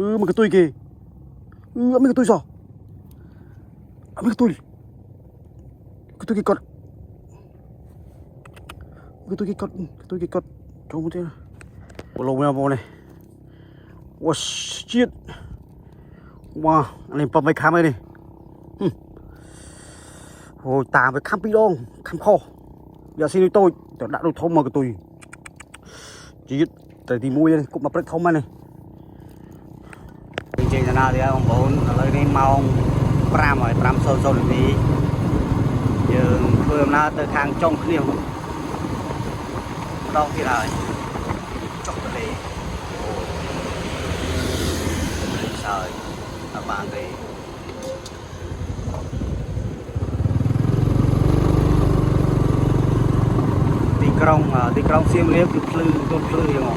Mà cái tôi kì. Mấy cái tôi sao? Mấy cái tôi. Cái tôi kì cọt. Cái tôi kì cọt. Cái tôi kì cọt. Trông một thế nào. Bộ lồng nào bộ này. Wow, shit. Wow, anh em bấm mấy khám đây đi. Ôi, ta với khám pi đông. Khám kho. Giờ xin tôi đã được thông mà cái tôi. Chỉ tại thì mua đây cũng mà không này. Trên là nào thì ông bốn lấy đi mau pram rồi pram sâu sâu được đi giờ phương nào từ hàng trong kia đâu thì là chọc cái gì trời các bạn thì đi krong xiêm liếp cứ phư gì mà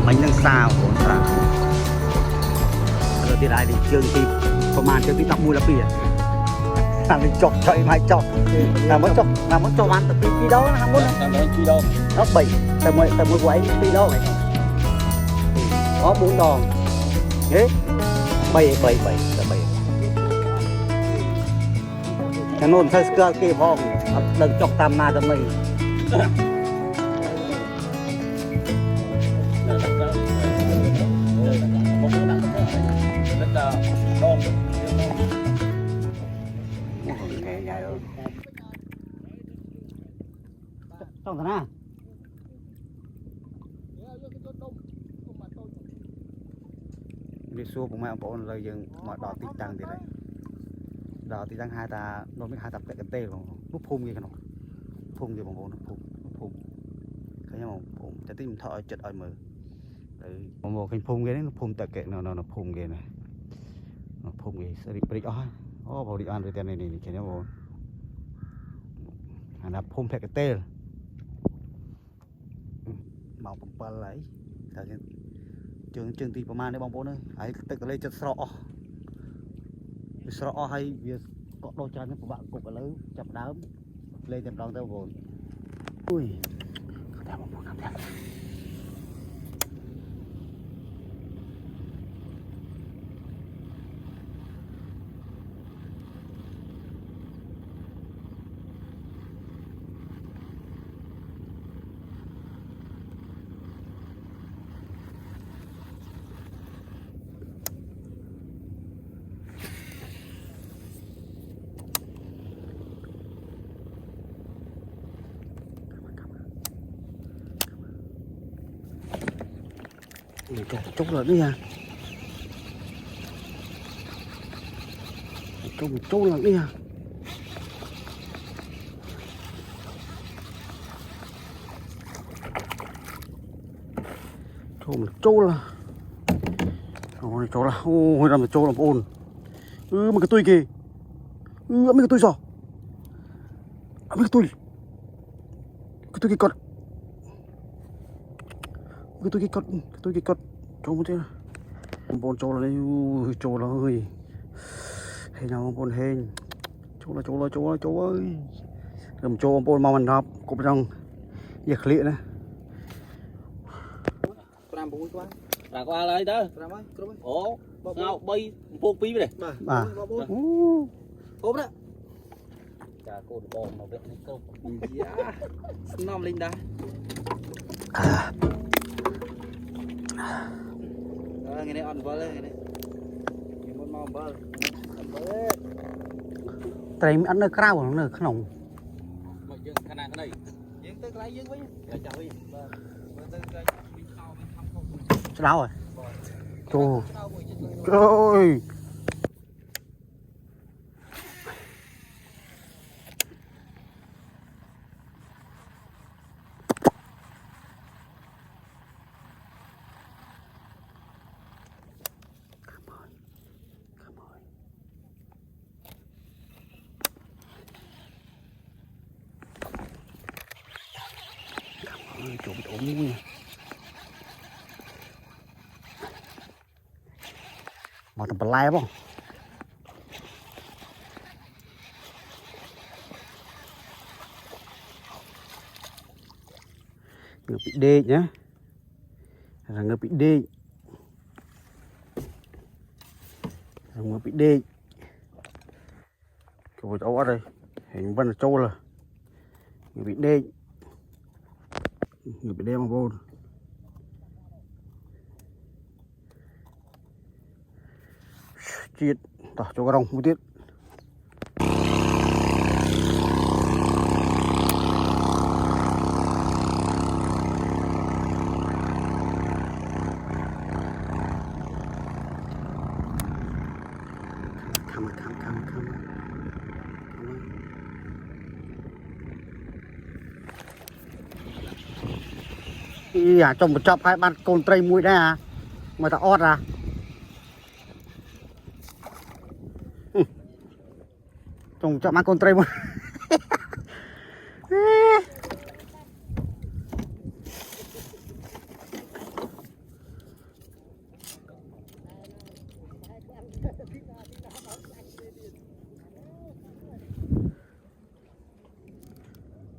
mình đang xa của sao rồi thì lại thì trường thìประมาณtrườngที่ตักมูลปีอ่ะทำเป็นจบใช่ไหมจบlàm mất cho ăn tập đi đâu nó không muốn nó bảyแต่มวยไว้ปีđâu có 4 đòn thế 7 cái nôn sai sơ kia phong đừng chọc tam na cho mình trong thằng nào đi xua của mẹ ông bố lời dừng mọi đỏ tí tăng thì đấy đỏ tí tăng hai ta nó mới hai tập cái tê của lúc phun gì cái nó phun gì bằng bố nó phun cái nhau phun cho tim thọ chật oi mờ một một cái phun cái đấy nó phun tại kệ nó phun cái này nó phun cái sẽ đi vào đi ăn rồi tên này cái nhau bố là phun theo cái tê màu bầm lấy trường thìประมาณ đấy bóng bóng ơi ấy tự lấy chất sọ hay việc có đôi chân của bạn cục ở lớn chập đám lên chập đón theo vốn ui theo một cảm giác chút rồi đấy nha chút là đi à chút là ôi chỗ là ôi làm chỗ làm ồn mà cái tôi kì mấy cái tôi sao mấy cái tôi kì cọt tôi cái cột trâu một thế bồn trâu là đây trâu là ơi hay nhau bồn hên trâu ơi làm trâu bồn màu mình hộp cục trong việc lịa nè làm bún quá là qua lấy đó làm ơi ổ ngao bay buông pí về đây ốp đó chà cô được bồn màu vẹn này câu nom linh đã ngày nay ăn bơ lên ngày này muốn mò bơ tại ăn nơi cao của nó nồng mọi chuyện khả năng cái này diễn tới lấy diễn với chào đi đau rồi trời ơi chỗ bị ốm luôn mà tầm bật lai không ngựa bị đê nhá là ngựa bị đê ngựa bị đê cái bộ cháu ở đây hình vân là trâu là ngựa bị đê người bị đem vô chết tỏ cho cái rong một tiết khăm trong một chọc hai bạn côn tray mũi đây à mà ta ót à trong chọc mang côn tray mũi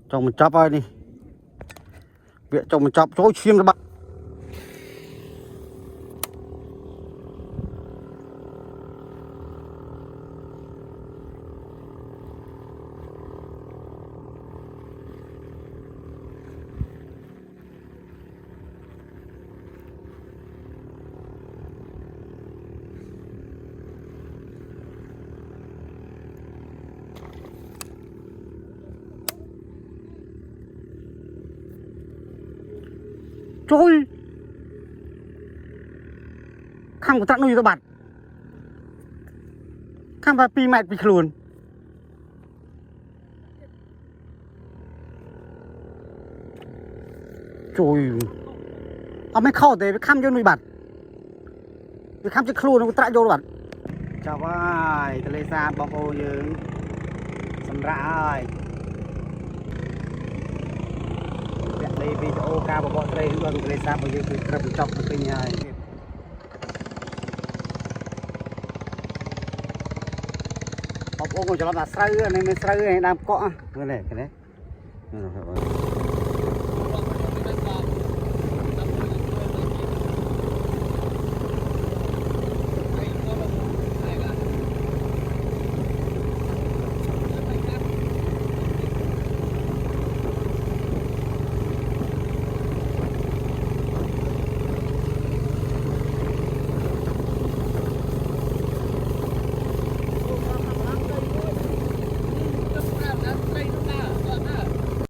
trong một chọc ơi đi viện trồng một chọc chỗ xuyên cái bạc trôi khăm của tận nuôi tao bạt khăm và pi mệt bị luôn trôi ôngไม่เข้าแต่ไปkhăm cho nuôi bạtไปkhăm cho luôn nó tận vô bạt chào bye ทะเลสาบបងប្អូនយើងសម្រាប់ហើយđây video ca của bọn đây hướng dẫn lấy ra bao nhiêu cái cầm chọc của tình này ông ngồi cho nó là sấy này mới sấy này đang cọ cái này